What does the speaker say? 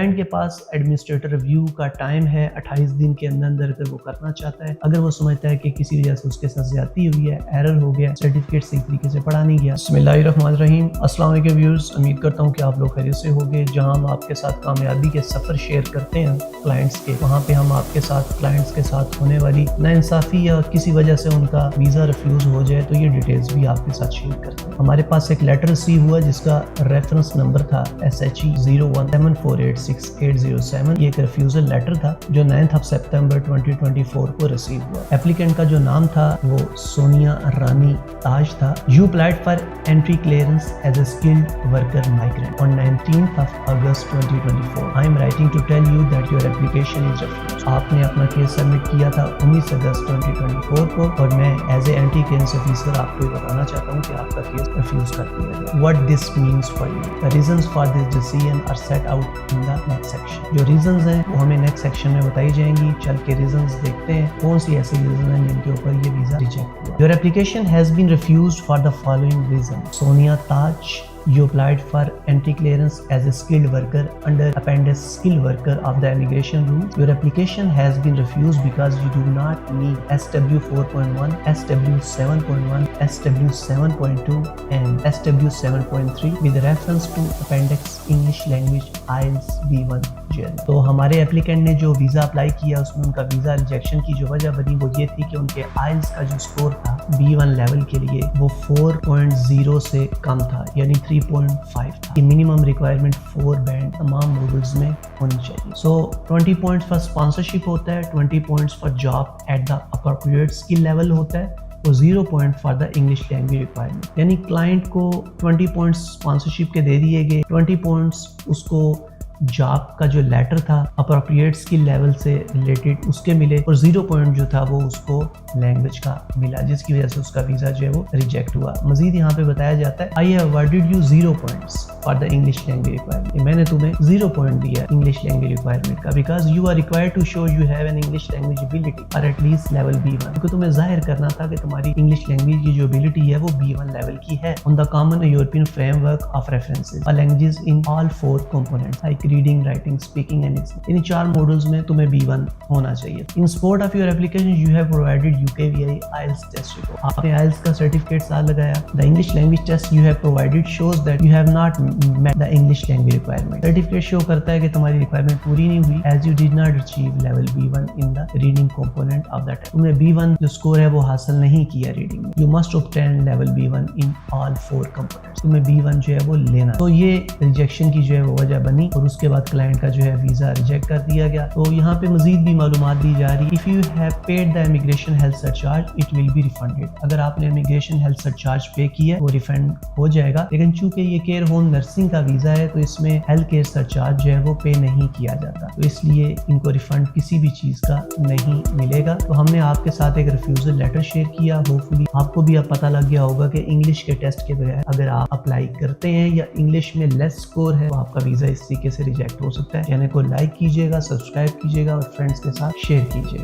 Client के पास administrator review का time है 28 दिन के अंदर अगर वो करना चाहता है। अगर वो समझता है कि किसी वजह से उसके साथ ज्यादती हुई है, एरर हो गया, सर्टिफिकेट सही तरीके से पढ़ा नहीं गया। बिस्मिल्लाहिर्रहमानिर्रहीम, अस्सलाम वालेकुम व्यूअर्स, उम्मीद करता हूँ कि आप लोग खैरियत से होंगे। जहां हम आपके साथ कामयाबी के सफर शेयर करते हैं क्लाइंट्स के, वहाँ पे हम आपके साथ क्लाइंट्स के साथ होने वाली नाइंसाफी या किसी वजह से उनका वीजा रिफ्यूज हो जाए तो ये डिटेल्स भी आपके साथ शेयर करते हैं। हमारे पास एक लेटर रिसीव हुआ जिसका रेफरेंस नंबर था SHE 0174868807। ये एक रिफ्यूजल लेटर था जो 9 सितंबर 2024 को रिसीव हुआ। एप्लीकेंट का जो नाम था वो सोनिया रानी ताज था। You applied for entry clearance as a skilled worker migrant on 19 August 2024। I am writing to tell you that your application is refuse. आपने अपना केस सबमिट किया था 19 अगस्त 2024 को और मैं as a entry clearance officer आपको बताना चाहता हूँ कि आपका केस रिफ्यूज कर दिया गया। What this means for you, the reasons for this decision are set out in the next section. जो रीजंस हैं वो हमें नेक्स्ट सेक्शन में बताई जाएंगी। चल के रीजंस देखते हैं कौन सी ऐसी रीजन है जिनके ऊपर ये वीजा रिजेक्ट हुआ। Your application has been refused for the following reason. Sonia Taj, you applied for anti-clearance as a skilled worker under Appendix Skilled Worker of the Immigration Rules. Your application has been refused because you do not meet SW 4.1, SW 7.1, SW 7.2 and SW 7.3 with reference to Appendix English Language IELTS B1 GL। तो हमारे applicant ने जो visa apply किया उसमें उनका visa rejection की जो वजह बनी वो ये थी कि उनके IELTS का जो स्कोर था B1 लेवल के लिए वो 4.0 से कम था, यानी 3.5 था। ये मिनिमम रिक्वायरमेंट 4 बैंड तमाम मॉडल्स में होनी चाहिए। सो 20 पॉइंट्स फॉर स्पॉन्सरशिप होता है, 20 points for job at the appropriate skill level होता है और 0 point for the English language requirement. यानी क्लाइंट को 20 पॉइंट्स स्पॉन्सरशिप के दे दिए गए, 20 पॉइंट्स उसको जॉब का जो लेटर था अप्रोप्रिएट स्किल लेवल से रिलेटेड उसके मिले और 0 पॉइंट जो था वो उसको लैंग्वेज का मिला, जिसकी वजह से उसका वीजा जो है वो रिजेक्ट हुआ। मजीद यहाँ पे बताया जाता है I have awarded you 0 points for the English language requirement. मैंने तुम्हें 0 पॉइंट दिया इंग्लिश लैंग्वेज रिक्वायरमेंट का because you are required to show you have an English language ability और एटलीस्ट लेवल B1। क्योंकि तुम्हें जाहिर करना था कि तुम्हारी इंग्लिश लैंग्वेज की जो एबिलिटी है वो B1 लेवल की है on the common European framework of references और languages in all 4 components like reading, writing, speaking and listening. In 4 modules में तुम्हें B1 होना चाहिए। In support of your application you have provided UKVI IELTS test report. आपने IELTS का certificate साथ लगाया। The English language test you have provided shows that you have not met the English language requirement. Certificate show करता है कि तुम्हारी requirement पूरी नहीं हुई as you did not achieve level B1 in the reading component of the test. तुमने B1 जो score है वो हासिल नहीं किया रीडिंग में। You must obtain level B1 in all 4 components. तुम्हें B1 जो है वो लेना। तो ये रिजेक्शन की जो है वो वजह बनी और उसके बाद क्लाइंट का जो है वीजा रिजेक्ट कर दिया गया। तो यहाँ पे मजीद भी मालूमात दी जा रही। If you have paid the immigration health surcharge it will be refunded. अगर आपने इमिग्रेशन हेल्थ सरचार्ज पे किया वो रिफंड हो जाएगा, लेकिन चूंकि ये केयर होम नर्सिंग का वीजा है तो इसमें हेल्थ केयर सरचार्ज जो है वो पे नहीं किया जाता, तो इसलिए इनको रिफंड किसी भी चीज का नहीं मिलेगा। तो हमने आपके साथ एक रिफ्यूजल लेटर शेयर किया। होपफुली आपको भी अब पता लग गया होगा कि इंग्लिश के टेस्ट के बगैर अगर आप अप्लाई करते हैं या इंग्लिश में लेस स्कोर है तो आपका वीजा इस तरीके से रिजेक्ट हो सकता है। चैनल को लाइक कीजिएगा, सब्सक्राइब कीजिएगा और फ्रेंड्स के साथ शेयर कीजिएगा।